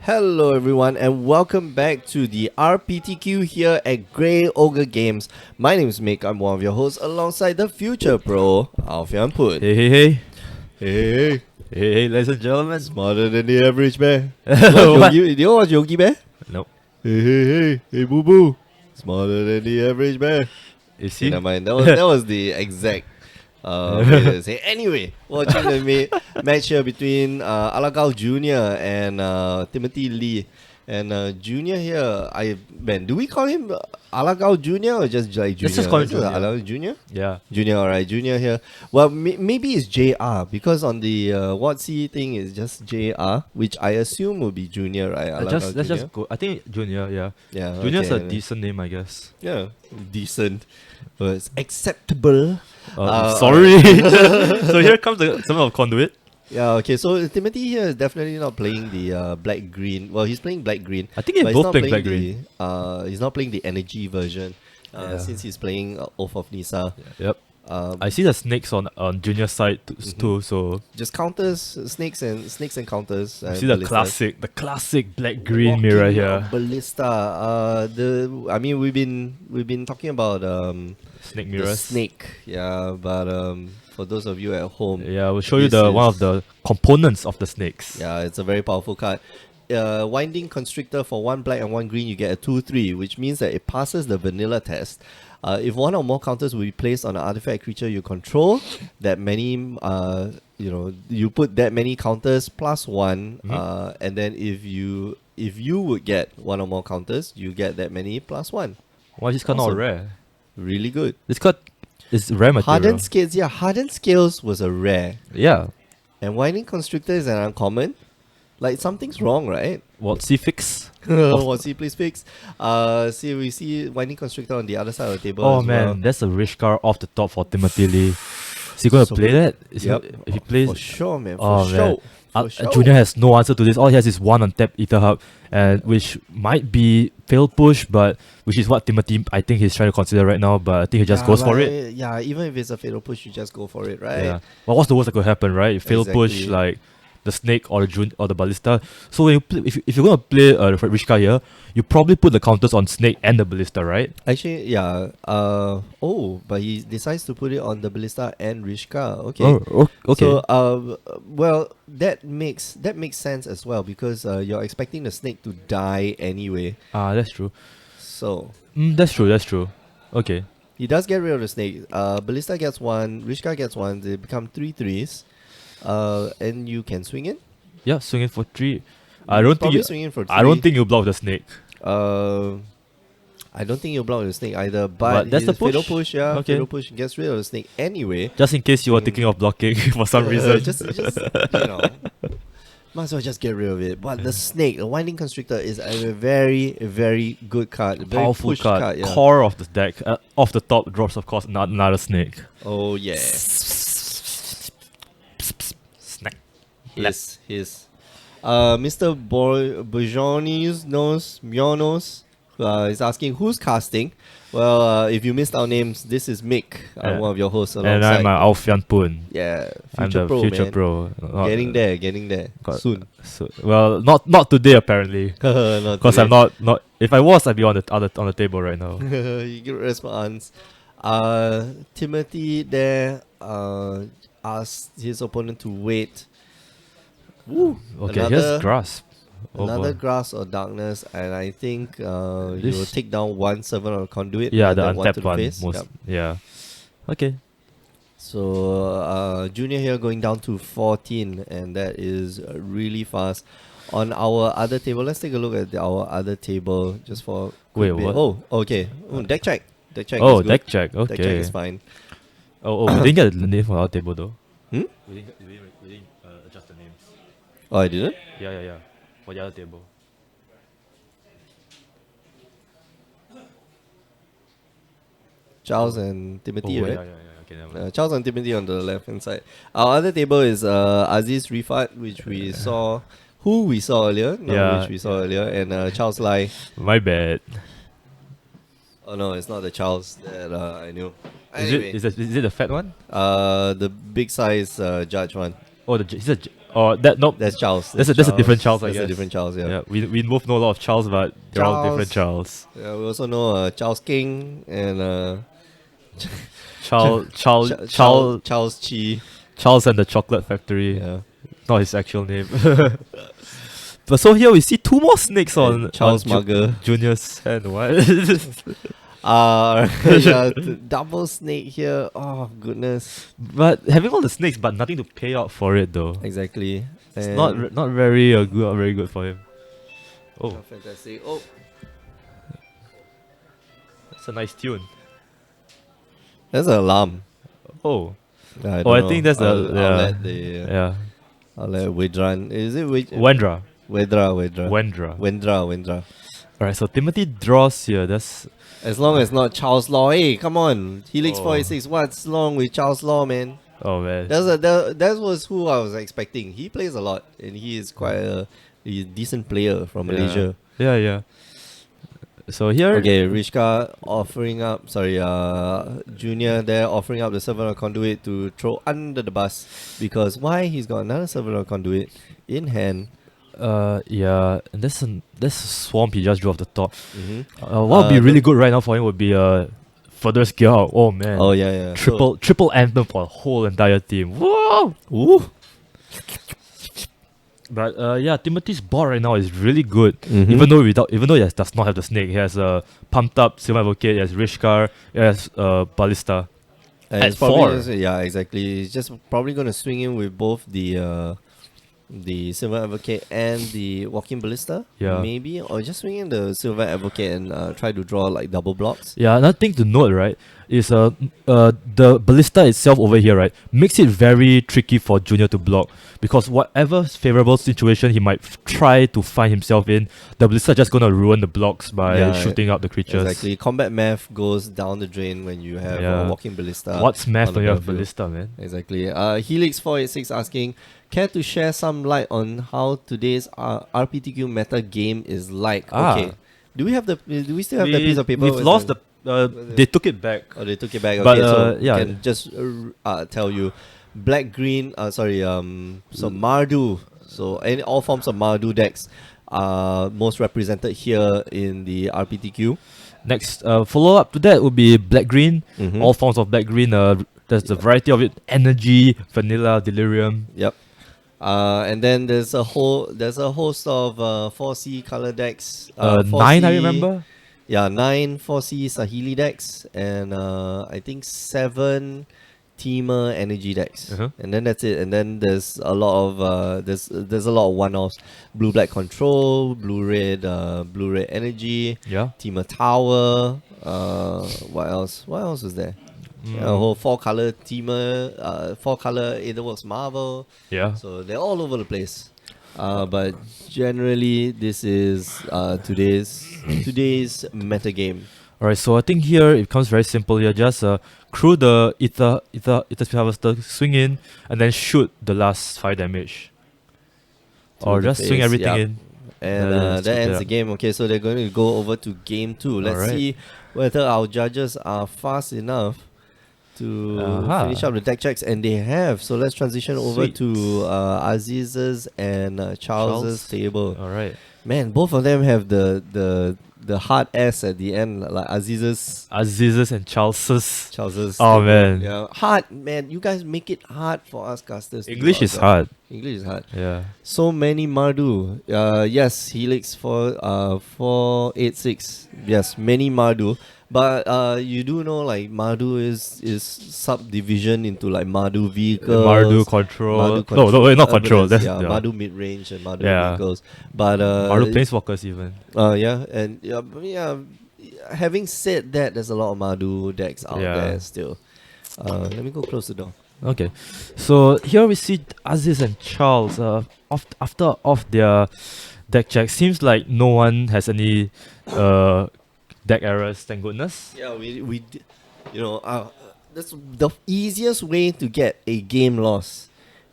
Hello everyone and welcome back to the RPTQ here at Grey Ogre Games. My name is Mick, I'm one of your hosts alongside the future pro, Alfian Put. Hey, hey, hey. Hey, Hey, ladies and gentlemen. smarter than the average bear. What? Do you watch Yogi Bear? Nope. Hey, boo boo. Smarter than the average bear. Is Okay, he? never mind, that was the exact way to say. Anyway, watching the match here between Alagao Jr. and Timothy Lee. And Junior here, do we call him Alagao Jr. or just like Junior? Let's just call him Junior. Alagao Jr.? Yeah. Junior, alright, Junior here. Well, maybe it's JR because on the WotC thing it's just JR, which I assume will be Junior, right? Let's Junior? just go. I think Junior, yeah. Yeah, Junior's okay. a decent name, I guess. Yeah, decent. It's acceptable. Sorry. So here comes the some of Conduit. Yeah, okay, so Timothy here is definitely not playing the black-green. Well, he's playing black-green. I think they're but both playing black-green. He's not playing the energy version Yeah. since he's playing Oath of Nisa. Yep. I see the snakes on Junior side too, so Just counters, snakes and counters. you see the classic black-green mirror here. Ballista. We've been talking about Snake the mirrors. snake. Yeah, but for those of you at home, Yeah, we'll show you this one is- of the components of the snakes. yeah, it's a very powerful card. Winding Constrictor for 1 black and 1 green, you get a 2/3, which means that it passes the vanilla test. If one or more counters will be placed on an artifact creature you control, that many, you put that many counters plus 1, and then if you would get one or more counters, you get that many plus 1. Why is this card not Awesome. rare? Really good. This card is rare material. Hardened Scales was a rare, Yeah. and Winding Constrictor is an uncommon. Like something's wrong, right? What, C-Fix? What's he please fix? We see Winding Constrictor on the other side of the table. Oh as man, well. that's a rich card off the top for Timothy Lee. Is he going to So play good. that? Is Yep. if he plays, For sure, man. Oh, For man. sure. For sure. Junior has no answer to this. All he has is one untapped Ether Hub, and which might be fail push, but which is what Timothy I think he's trying to consider right now. But I think he just goes for it. Yeah, even if it's a fatal push, you just go for it, right? Yeah. Well, what's the worst that could happen, right? You fail push Exactly. like the snake or the ballista. So when you play, if you're gonna play a rich card here, you probably put the counters on snake and the ballista, right? Actually, yeah. But he decides to put it on the Ballista and Rishka. Okay. Okay. So, well, that makes sense as well because you're expecting the snake to die anyway. That's true. So That's true. Okay. he does get rid of the snake. Ballista gets 1, Rishka gets 1. They become 3/3s. And you can swing in. Yeah, swing it for 3. I don't think Probably you. swing in for 3. I don't think you block the snake. I don't think you'll block the snake either. But But that's the his fatal push? push. Yeah, Okay. fatal push gets rid of the snake anyway. Just in case you were thinking of blocking for some reason. just might as well just get rid of it. But the snake, the Winding Constrictor, is a very, very good card. A very Powerful pushed card. yeah. Core of the deck. Off the top drops, of course, another snake. Oh yeah. Snack. His. Mr. Bourgeonis Mionos is asking who's casting. Well, if you missed our names, this is Mick, one of your hosts alongside. And I'm Alfian Pun. Yeah, I'm future the pro, future man. pro. Getting there soon. Well, not today apparently. Not Because I'm today. not. If I was, I'd be on the table right now. You get response. Timothy there asked his opponent to wait. Woo. Okay, here's grasp. Oh, Another boy. Grass or Darkness, and I think you will This- take down 1 Servant of Conduit. Yeah, and the then untapped to the one. face. Most. Yep. Yeah. Okay. So Junior here going down to 14, and that is really fast. On our other table, let's take a look at our other table just for a quick Wait, bit. what? Oh, okay. Deck check. Deck check. Oh, is good. deck check. Deck check Okay. is fine. Oh, we didn't get the name for our table though. Hmm? We didn't adjust the names. Oh, I didn't. Yeah. For the other table. Charles and Timothy, right? Yeah. Okay, never mind. Charles and Timothy on the left hand side. Our other table is Aziz Rifat, which we saw, earlier. Yeah, Which we saw earlier, and Charles Lai. My bad. Oh no, it's not the Charles that I knew. Is it the fat one? The big size judge one. Oh, oh, that nope. That's Charles. That's a different Charles, I That's guess. a different Charles, yeah. Yeah, we both know a lot of Charles, but they're all different Charles. Yeah, we also know Charles King and Charles Chi. Charles and the Chocolate Factory. Yeah. Not his actual name. But so here we see two more snakes on Charles on Mugger. Junior's hand. What? Yeah, double snake here. Oh goodness. But having all the snakes, but nothing to pay out for it though. Exactly. It's And not very good, not very good for him. Oh, fantastic. Oh, that's a nice tune. that's an alarm. Oh, I I think that's I'll the let I'll let Wedran. Is it Wendra. Wendra. Alright, so Timothy draws here. That's As long as not Charles Law. Hey, come on. Helix Oh. 486. What's wrong with Charles Law, man? oh man. That was who I was expecting. He plays a lot, and he is quite a decent player from Malaysia. Yeah. So here, Okay, Rishka offering up, Junior there offering up the server conduit to throw under the bus, because why? He's got another server conduit in hand. yeah, and this swamp he just drew off the top. Mm-hmm. What would be really good right now for him would be further skill out. Oh man. Oh yeah. Triple anthem for a whole entire team. Whoa! Ooh. But yeah, Timothy's board right now is really good. Mhm. Even though he does not have the snake, he has a pumped up Silver Advocate, he has Rishkar, he has Ballista. And At it's probably 4. yeah, exactly. He's just probably gonna swing in with both the Silver Advocate and the Walking Ballista. Yeah. Maybe, or just swing in the Silver Advocate and try to draw like double blocks. Yeah, another thing to note, right, is the Ballista itself over here, right, makes it very tricky for Junior to block, because whatever favorable situation he might try to find himself in, the Ballista just gonna ruin the blocks by Yeah, shooting out the creatures. Exactly. Combat math goes down the drain when you have Yeah. a Walking Ballista. What's math on the when you have battlefield. Ballista, man? Exactly. Helix 486 asking, care to share some light on how today's RPTQ meta game is like? Ah. Okay. Do we still have the piece of paper? We've Was lost it- they took it back. Oh, they took it back. Okay, But, so yeah. can just tell you, black green. So Mardu. So all forms of Mardu decks are most represented here in the RPTQ. Next, follow up to that would be black green. Mhm. All forms of black green. There's a variety of it: energy, vanilla, delirium. Yep. And then there's a host of 4C color decks. 9, I 4C remember. Yeah, 9 4C Sahili decks, and I think 7 Teamer energy decks. Uh-huh. And then that's it. And then there's a lot of there's a lot of one-offs. Blue black control, blue red energy, Yeah. Teamer tower. What else? What else is there? A whole 4-color Teamer, 4-color Aetherworks Marvel. Yeah. So they're all over the place. But generally, this is today's meta game. Alright, so I think here it becomes very simple here. Just crew the Ether Speed Harvester, swing in, and then shoot the last 5 damage. Or the just swing face, everything yeah. in. And let's that check it ends out. the game. Okay, so they're going to go over to game 2. Let's Alright. see whether our judges are fast enough to finish up the deck checks, and they have. So let's transition over Sweet. to Aziz's and Charles's table. Alright. Man, both of them have the hard S at the end, like Aziz's. and Charles's. Charles's. Oh, table. man. Yeah, hard, man. You guys make it hard for us casters. to do English our is job. hard. English is hard. Yeah. So many Mardu. Yes, Helix for 486. Yes, many Mardu. But you do know like Mardu is subdivision into like Mardu vehicles. Mardu control. Mardu No, wait, not control. That's yeah, Mardu mid range and Mardu Yeah. vehicles. But Mardu planeswalkers even. yeah, and yeah. Having said that, there's a lot of Mardu decks out Yeah. there still. Let me go close the door. Okay, so here we see Aziz and Charles. After their deck check, seems like no one has any deck errors. Thank goodness. Yeah, that's the easiest way to get a game loss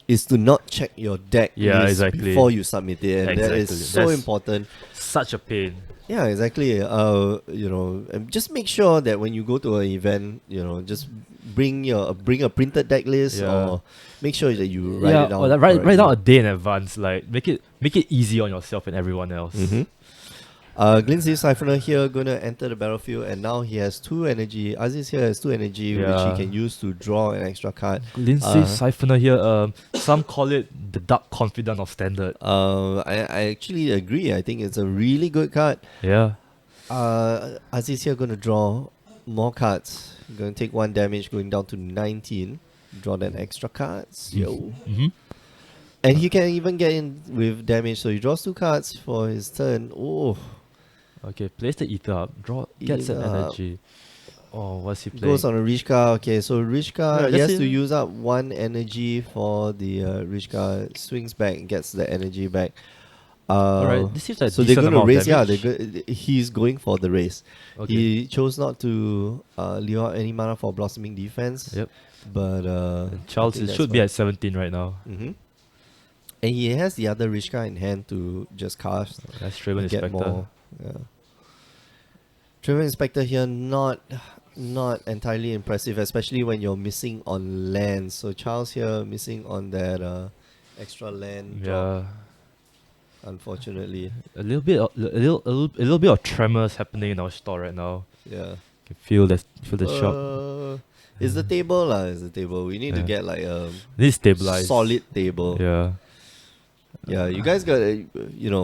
is to not check your deck Yeah, list exactly. before you submit it, and that Exactly. is so That's important. Such a pain. Yeah, exactly. And just make sure that when you go to an event, just bring a printed deck list, Yeah. or make sure that you write it down. or write correctly. down a day in advance. Like make it easy on yourself and everyone else. Mm-hmm. Glincy Siphoner here gonna enter the battlefield, and now he has 2 energy. Aziz here has 2 energy, which Yeah. he can use to draw an extra card. Lindsay Siphoner here. Some call it the Dark Confidant of Standard. I actually agree. I think it's a really good card. Yeah. Aziz here gonna draw more cards. Gonna take 1 damage, going down to 19. Draw that extra cards. Yo. Mm-hmm. And he can even get in with damage, so he draws 2 cards for his turn. Oh, Okay, place the ether up. Gets an Ether up. energy. Oh, what's he playing? goes on a Rishka. Okay, so Rishka, Yeah, he that's has to it. use up 1 energy for the Rishka. Swings back, gets the energy back. Alright, this seems like So they're decent going to amount of race. Yeah, damage. he's going for the race. Okay. He chose not to leave out any mana for Blossoming Defense. Yep. But And Charles it should be at 17 right now. Mm-hmm. And he has the other Rishka in hand to just cast. That's Draven and get Inspector. more. Yeah. Draven Inspector here not entirely impressive, especially when you're missing on lands. So Charles here missing on that extra land drop, Yeah. unfortunately. A little bit of tremors happening in our store right now. Yeah. You can feel the shock. It's the table lah. It's the table. We need to Yeah. get like a This is stabilized. solid table. Yeah. Yeah, you guys gotta,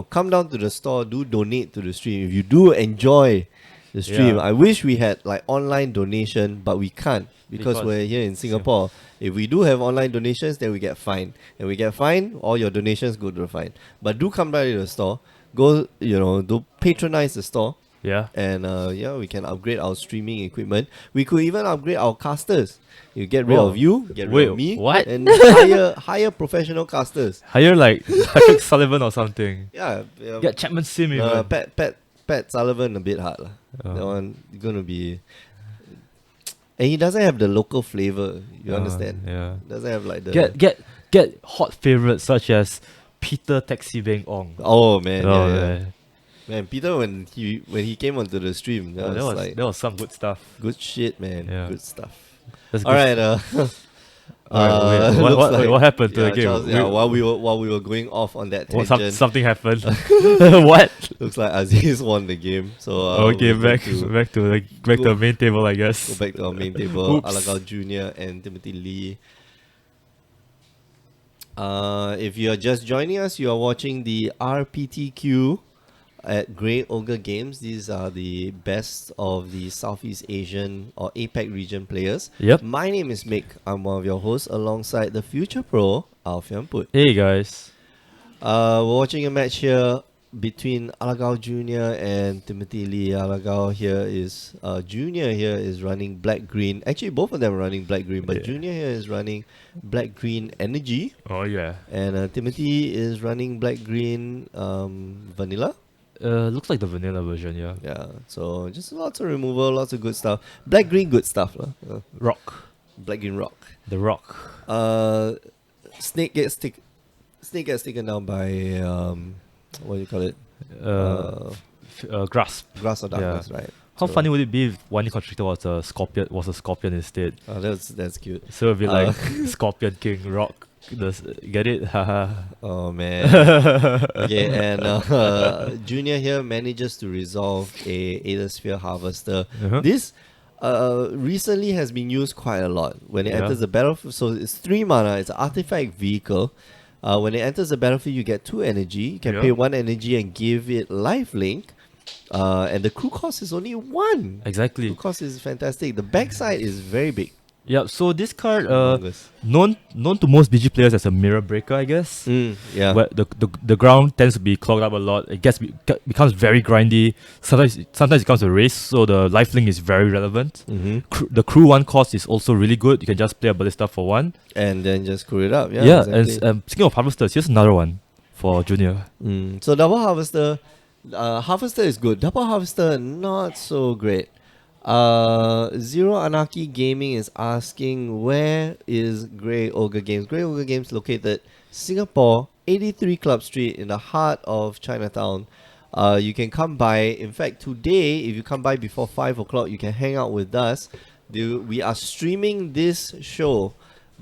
come down to the store, do donate to the stream. If you do enjoy the stream, Yeah. I wish we had like online donation, but we can't because Because we're here in Singapore. If we do have online donations, then we get fined. And we get fined, all your donations go to the fine. But do come down to the store. Go, do patronize the store. Yeah. And we can upgrade our streaming equipment. We could even upgrade our casters. You get rid Whoa. of you, get rid of Wait, me, what? and hire professional casters. Hire like Patrick Sullivan or something. Yeah, Get Chapman Sim even. Pat Sullivan a bit hard lah. Oh. That one gonna be, and he doesn't have the local flavor. You understand? Yeah. Doesn't have like the Get hot favorites such as Peter Taxi Beng Ong. Oh man, Oh, yeah. yeah. Man, Peter when he came onto the stream, that was like that was some good stuff. good shit, man. Yeah. Good stuff. That's All good. right. Alright, wait, looks what happened to yeah, the game? Charles, while we were going off on that tangent, Something happened. What? looks like Aziz won the game. So Okay, we're back going to to the main table, I guess. go back to our main table. Oops. Alagao Jr. and Timothy Lee. If you are just joining us, you are watching the RPTQ at Grey Ogre Games. These are the best of the Southeast Asian or APAC region players. Yep. My name is Mick. I'm one of your hosts alongside the future pro, Alfian Put. Hey guys. We're watching a match here between Alagao Jr. and Timothy Lee. Alagao here is Junior here is running black green. Actually, both of them are running black green, but Yeah. Junior here is running black green energy, Oh yeah. and Timothy is running black green vanilla. Looks like the vanilla version, yeah. Yeah, so just lots of removal, lots of good stuff. Black green good stuff, Rock. black green rock. The rock. Snake gets taken down by what do you call it? Grasp. Grass of Darkness, right? How So- funny would it be if one constrictor was a scorpion instead? Oh, that's cute. So it'd be like Scorpion King Rock. Get it? Haha. Oh man. Okay, and Junior here manages to resolve a Aethersphere Harvester. Uh-huh. This recently has been used quite a lot when it Yeah. enters the battlefield. So it's 3 mana. It's an artifact vehicle. When it enters the battlefield, you get 2 energy. You can Yeah. pay 1 energy and give it lifelink. And the crew cost is only 1. Exactly. Crew cost is fantastic. The backside is very big. Yeah, so this card, Humongous. known to most BG players as a mirror breaker, I guess. Yeah. Where the ground tends to be clogged up a lot. It becomes very grindy. Sometimes it becomes a race, so the lifelink is very relevant. Mm-hmm. The crew 1 cost is also really good. You can just play a ballista for 1. And then just screw it up. Yeah, Yeah, exactly. and speaking of harvesters, here's another one for Junior. So double harvester, harvester is good. Double harvester not so great. Zero Anarchy Gaming is asking, where is Grey Ogre Games? Grey Ogre Games located Singapore, 83 Club Street in the heart of Chinatown. You can come by. In fact, today, if you come by before 5 o'clock, you can hang out with us. We are streaming this show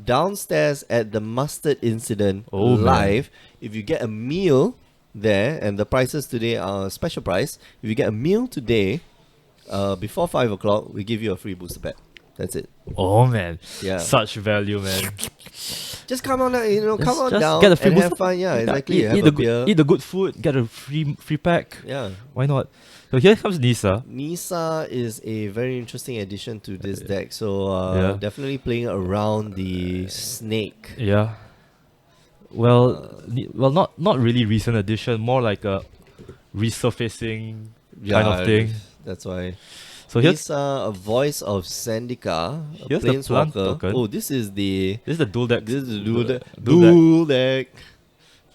downstairs at the Mustard Incident live. If you get a meal there, and the prices today are special price, if you get a meal today, before 5 o'clock, we give you a free booster pack. That's it. Oh man, Yeah. such value, man. Just come on, come on just down get a free and have booster. fun. Yeah, exactly. Eat, Have eat a the beer. good, eat the good food, get a free pack. Yeah. Why not? So here comes Nisa. Nisa is a very interesting addition to this deck. So Yeah. definitely playing around the snake. Yeah. Well, not really recent addition, more like a resurfacing kind of thing. That's why. So here's Nisa, a voice of Sandika, a Here's the plant planeswalker. token. Oh, this is the the dual deck. This is the dual deck. Dual Dual deck.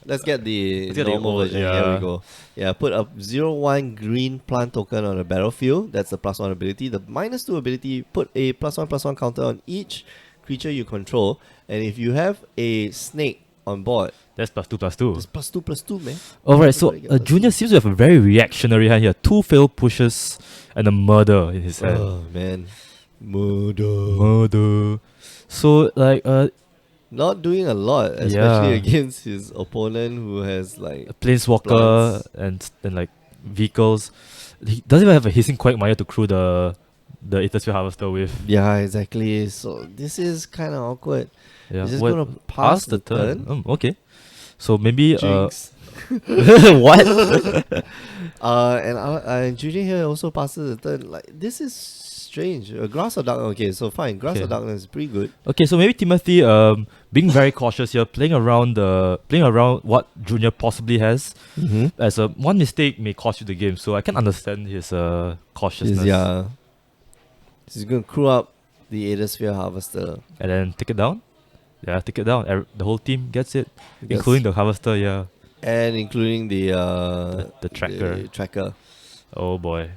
Let's get the Let's get the normal old, version. yeah. Here we go. Yeah, put a 0/1 green plant token on the battlefield. That's the +1 ability. The -2 ability, put a +1/+1 counter on each creature you control. And if you have a snake on board, That's +2/+2. it's +2/+2, man. Alright, so Everybody get Junior seems to have a very reactionary hand here. 2 failed pushes and a murder in his hand. Oh, man. Murder. Murder. So like Not doing a lot, especially Yeah. against his opponent who has like a planeswalker and like vehicles. He doesn't even have a hissing quagmire to crew the Aethersphere Harvester with. Yeah, exactly. So this is kind of awkward. Yeah. He's just What- gonna pass the turn. Okay. So maybe Jinx. what? And Junior here also passes the turn. Like, this is strange. Grass of Darkness. Okay, so fine. Grass Okay. of Darkness is pretty good. Okay, so maybe Timothy being very cautious here, playing around what Junior possibly has. Mm-hmm. As a one mistake may cost you the game, so I can understand his cautiousness. Yeah. He's gonna crew up the Aethersphere Harvester. And then take it down. Yeah, take it down. The whole team gets it, Yes. including the harvester. Yeah, And including the the tracker. the tracker. Oh boy,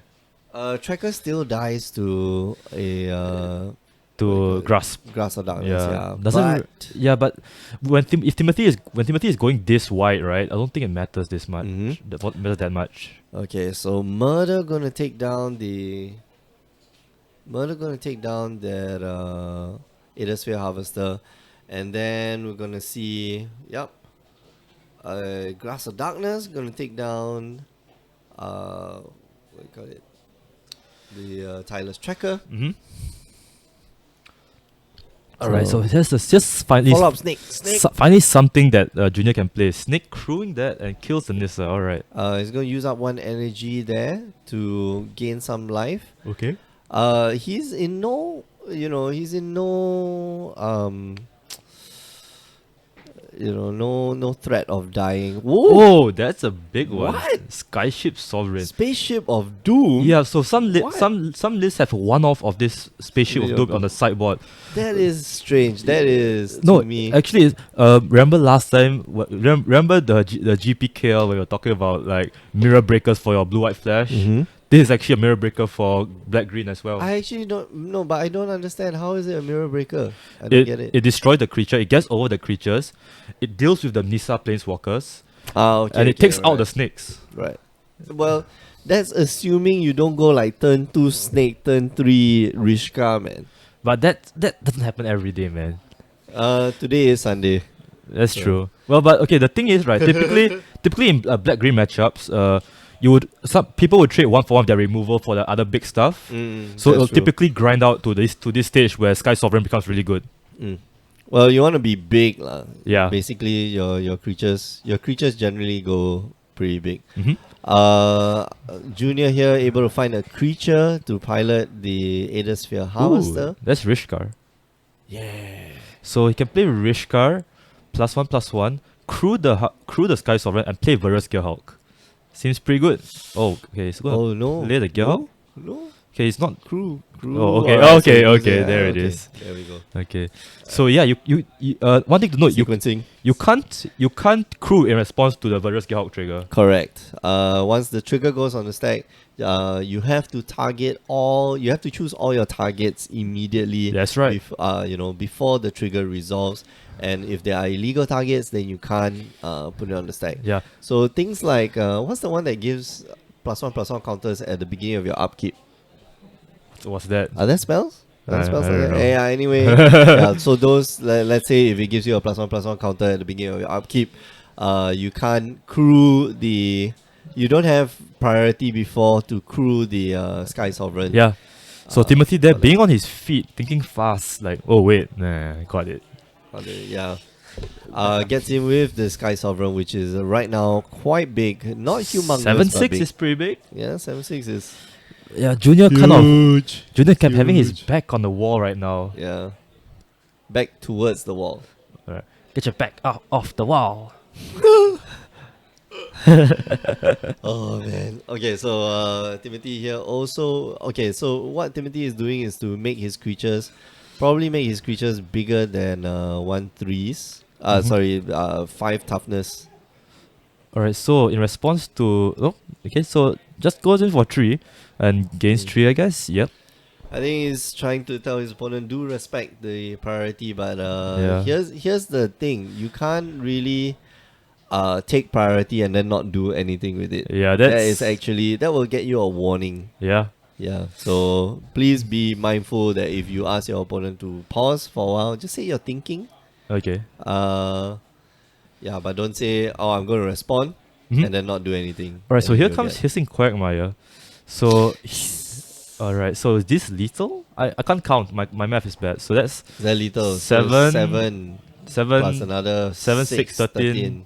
Tracker still dies to a to grasp. Grass of Darkness. Yeah. Yeah, Doesn't but Yeah, but when Timothy is going this wide, right? I don't think it matters this much. Mhm. That matters that much. okay, so Murder gonna take down that Aethersphere Harvester, and then we're gonna see Grass of Darkness gonna take down what do you call it? The Tyler's Tracker. Mm-hmm. Alright, so just finally Follow up Snake. finally something that Junior can play. Snake crewing that and kills the Nissa. Alright. He's gonna use up one energy there to gain some life. Okay. He's in no no threat of dying. Whoa! Oh, that's a big one. What? Skyship Sovereign. Spaceship of Doom. Yeah, so some What? some lists have one off of this Spaceship Yeah. of Doom on the sideboard. That is strange. That is No, to me. actually, remember last time? Remember the GPKL where we were talking about like mirror breakers for your blue white flash? Mhm. This is actually a mirror breaker for black green as well. I actually don't know, but I don't understand. How is it a mirror breaker? I don't get it. It destroys the creature. It gets over the creatures. It deals with the Nissa planeswalkers, Okay, and it okay, takes out right. the snakes. Right. Well, that's assuming you don't go like turn 2 Snake, turn 3 Rishka, man. But that doesn't happen every day, man. Today is Sunday. That's Yeah. true. Well, but okay, the thing is, right? Typically in black green matchups, some people would trade 1 for 1 their removal for the other big stuff. So it'll typically grind out to this stage where Sky Sovereign becomes really good. Well, you want to be big, lah. Yeah. Basically, your creatures generally go pretty big. Mhm. Junior here able to find a creature to pilot the Aethersphere Harvester. Ooh, that's Rishkar. Yeah. So he can play Rishkar, +1/+1, crew the Sky Sovereign, and play Varus Gearhulk. Seems pretty good. Oh, okay. So Oh no. lay the Gearhulk. No. Okay, it's not. Crew. Oh, okay, Alright, okay, so okay. yeah, There it okay. is. There we go. Okay, so yeah, one thing to note, Sequencing. you can't crew in response to the Virus Gearhawk trigger. Correct. Once the trigger goes on the stack, you have to you have to choose all your targets immediately. That's right. Before the trigger resolves. And if there are illegal targets, then you can't put it on the stack. Yeah. So things like, what's the one that gives +1/+1 counters at the beginning of your upkeep? So what's that? Are there spells? Are there spells I like don't that? know. Yeah, anyway. Yeah, so those, let's say if it gives you a +1/+1 counter at the beginning of your upkeep, you can't crew you don't have priority before to crew the Sky Sovereign. Yeah. So Timothy there, for that. being on his feet, thinking fast, like, oh wait, nah, got it. Yeah. Gets in with the Sky Sovereign, which is right now quite big. Not humongous, 7-6 but big. is pretty big. Yeah, 7-6 is Yeah, Junior Junior kept having his Huge. back on the wall right now. yeah. Back towards the wall. Alright. Get your back off the wall. Oh man. Okay, so Timothy here also. Okay, so what Timothy is doing is to probably make his creatures bigger than 1/3s. Sorry, 5 toughness. Alright, so in response to so just goes in for 3 and gains 3, I guess. Yep. I think he's trying to tell his opponent do respect the priority, but Yeah. here's the thing: you can't really take priority and then not do anything with it. Yeah, That will get you a warning. yeah. Yeah, so please be mindful that if you ask your opponent to pause for a while, just say you're thinking. Okay. Yeah, but don't say, "Oh, I'm going to respond," Mhm. and then not do anything. Alright, so And here you'll comes get- Hissing Quagmire. So alright, so is this lethal? I can't count. My math is bad. So that's Is that lethal? So 7 plus another 7, 6, 6, 13,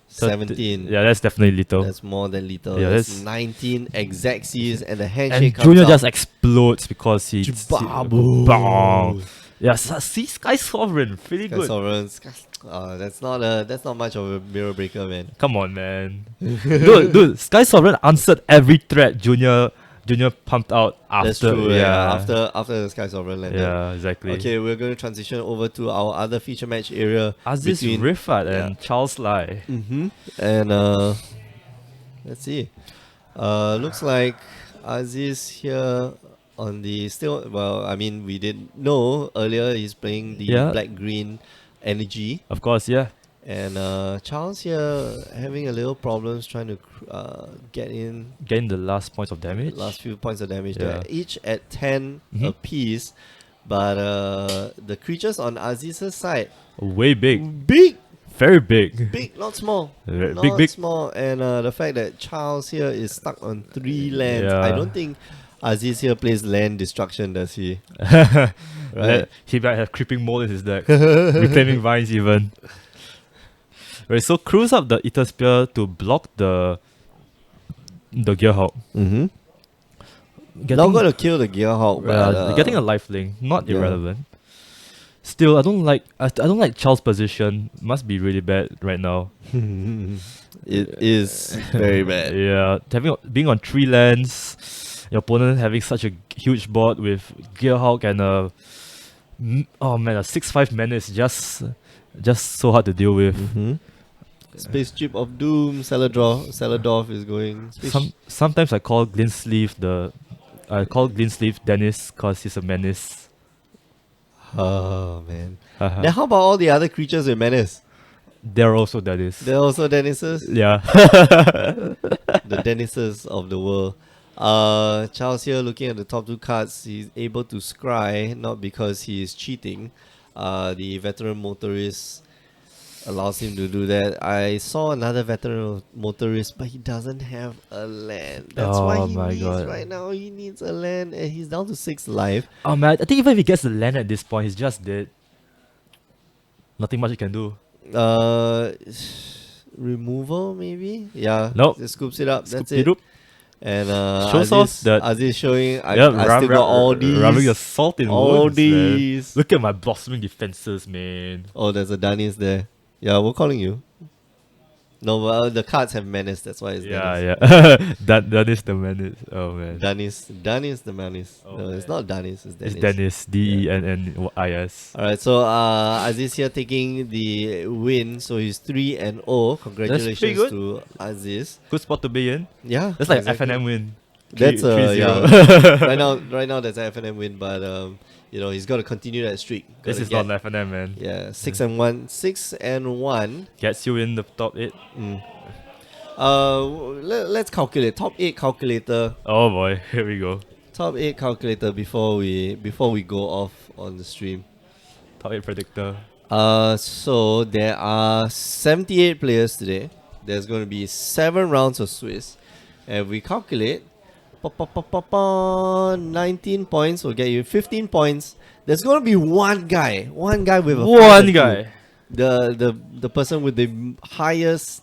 17. Yeah, that's definitely lethal. That's more than lethal. Yeah, That's that's- 19 exact Cs, and the And handshake comes Junior out. just explodes because he Jababo. bang. Yeah, see, Sky Sovereign, pretty Sky good. Sovereign. That's not much of a mirror breaker, man. Come on, man. dude, Sky Sovereign answered every threat Junior pumped out after. That's true. Yeah, After the Sky Sovereign landed. yeah, exactly. Okay, we're going to transition over to our other feature match area. Aziz between- Rifat and Charles Lai. Mm-hmm. And let's see. Looks like Aziz here on the we didn't know earlier he's playing the Yeah. black-green energy. Of course, yeah. And Charles here having a little problems trying to get in Getting the last points of damage. last few points of damage. Yeah. They're each at 10 Mhm. apiece. But the creatures on Aziz's side, Way big. big, Very big. big, not small. Big, Not big. small. And the fact that Charles here is stuck on 3 lands. Yeah. I don't think Aziz here plays land destruction, does he? Right. He might have creeping mold in his deck. Reclaiming vines even. Right, so cruise up the Ether Spear to block the Gearhawk. Mm-hmm. Not Getting, going to kill the Gearhawk, but getting a lifelink, not yeah. irrelevant. Still, I don't like Charles' position. Must be really bad right now. it is very bad. Yeah, being on 3 lands, your opponent having such a huge board with Gearhawk and a 6/5 mana is just so hard to deal with. Mm-hmm. Space Chip of Doom, Celadorf is going. Sometimes I call Greensleeve Dennis because he's a menace. Oh man. Then how about all the other creatures with menace? They're also Dennis. They're also Dennises. Yeah. The Dennises of the world. Charles here looking at the top 2 cards, he's able to scry, not because he is cheating. The veteran motorist allows him to do that. I saw another veteran motorist, but he doesn't have a land. That's why Oh he my needs God. right now. He needs a land, and he's down to 6 life. Oh man, I think even if he gets the land at this point, he's just dead. Nothing much he can do. Removal maybe? Yeah. Nope. Just scoops it up. That's Scoop it. up. And Shows off that- Aziz showing I Yeah, still got all these. Rubbing the salt in all wounds, man. these. Look at my blossoming defenses, man. Oh, there's a Danis there. Yeah, we're calling you. No, well, the cards have menace. That's why it's Yeah, Dennis. yeah. that is the menace. Oh man. Danis the menace. Oh, No, it's man. not Danis. It's Dennis. It's Dennis. Dennis. All right, so Aziz here taking the win, so he's 3-0. Congratulations pretty good. to Aziz. Good spot to be in. Yeah, That's like exactly. FNM win. That's 3-0. yeah. right now that's an FNM win, but he's got to continue that streak. This Gotta is get, not FNM, man. yeah, 6-1. Gets you in the top 8. Mm. Let's calculate top 8 calculator. Oh boy, here we go. Top 8 calculator before we go off on the stream. Top 8 predictor. So there are 78 players today. There's going to be 7 rounds of Swiss. And if we calculate, 19 points will get you 15 points. There's going to be one guy with a 5 guy. The person with the highest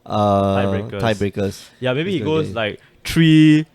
tiebreakers. Yeah, maybe He's he gonna goes get like 3.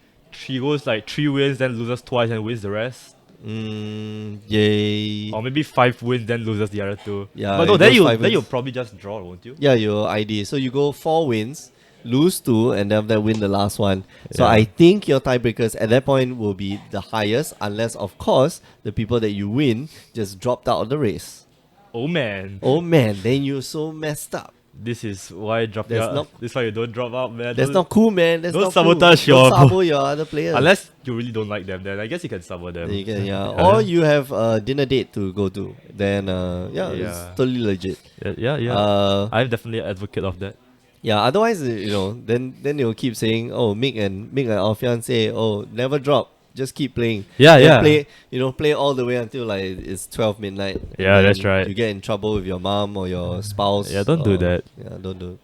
He goes like 3 wins, then loses twice and wins the rest. Yay. Or maybe 5 wins, then loses the other 2. Yeah, but no, it then goes you 5 then wins. you'll probably just draw, won't you? Yeah, your ID. So you go 4 wins, lose 2, and then that win the last one. So Yeah. I think your tiebreakers at that point will be the highest, unless of course the people that you win just dropped out of the race. Oh man. Oh man, then you're so messed up. This is why dropping That's out. not- This is why you don't drop out, man. That's Don't- not cool, man. That's don't not sabotage cool. your- Don't sabo your other players. Unless you really don't like them, then I guess you can sabo them. You can, yeah. Or you have a dinner date to go to. Then Yeah. it's totally legit. Yeah. I'm definitely an advocate of that. Yeah, otherwise, then they'll keep saying, oh, Mick and Alfian say, oh, never drop, just keep playing. Yeah, Then yeah. play all the way until like it's 12 midnight. and Yeah, that's then right. You get in trouble with your mom or your spouse. Yeah, don't do or- that. Yeah, don't.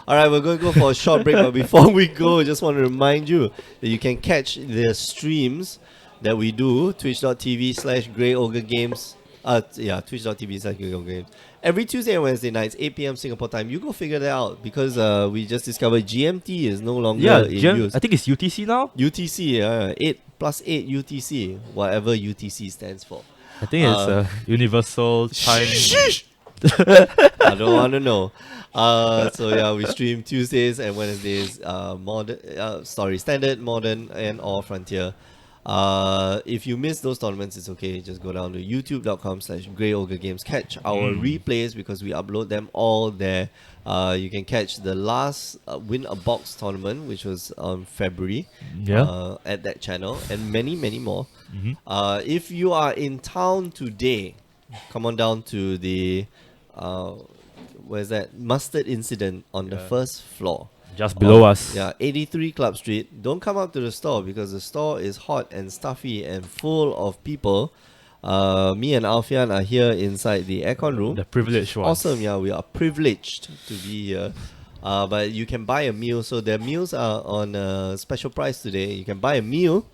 All right, we're going to go for a short break, but before we go, I just want to remind you that you can catch the streams that we do, twitch.tv/GreyOgreGames. Twitch.tv/GreyOgreGames. Every Tuesday and Wednesday nights, 8 p.m. Singapore time. You go figure that out because we just discovered GMT is no longer in use. I think it's UTC now. UTC, 8+8 UTC, whatever UTC stands for. I think it's Universal Time. I don't want to know. So yeah, we stream Tuesdays and Wednesdays. Standard, modern, and all frontier. If you miss those tournaments, it's okay. Just go down to youtube.com/GreyOgreGames. Catch our replays because we upload them all there. You can catch the last Win a Box tournament, which was on February. Yeah. At that channel, and many more. Mhm. If you are in town today, come on down to the where's that Mustard Incident on the Yeah. first floor. Just below us. Yeah, 83 Club Street. Don't come up to the store because the store is hot and stuffy and full of people. Me and Alfian are here inside the aircon room. The privileged ones. Awesome, yeah, we are privileged to be here. But you can buy a meal. So their meals are on a special price today. You can buy a meal,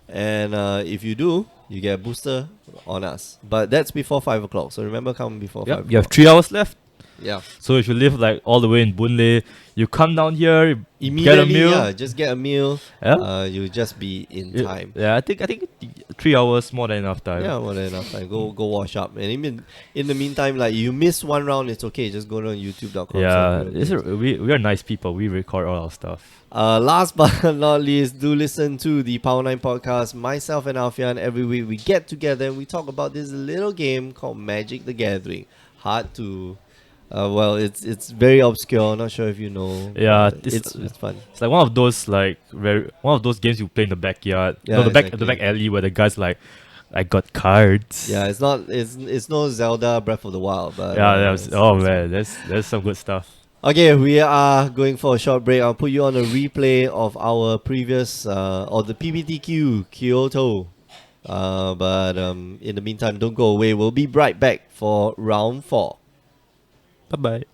and if you do, you get a booster on us. But that's before 5 o'clock. So remember, come before 5 Yep, o'clock. you have 3 hours left. Yeah. So if you live like all the way in Boon Lay, you come down here, get a Immediately, meal. yeah, just get a meal. Yeah. You'll just be in time. Yeah, I think 3 hours more than enough time. Yeah, more than enough time. Go wash up. And even in the meantime, like you miss one round, it's okay. Just go to youtube.com. Yeah, we are nice people. We record all our stuff. Last but not least, do listen to the Power 9 podcast. Myself and Alfian, every week we get together and we talk about this little game called Magic the Gathering. Hard to... it's very obscure. Not sure if you know. Yeah, it's fun. It's like one of those games you play in the backyard. Yeah, No, the exactly. back alley where the guy's like, I got cards. Yeah, it's no Zelda Breath of the Wild, but Man, that's some good stuff. okay, we are going for a short break. I'll put you on a replay of our previous or the PPTQ Kyoto. But in the meantime, don't go away. We'll be right back for round 4. Bye bye.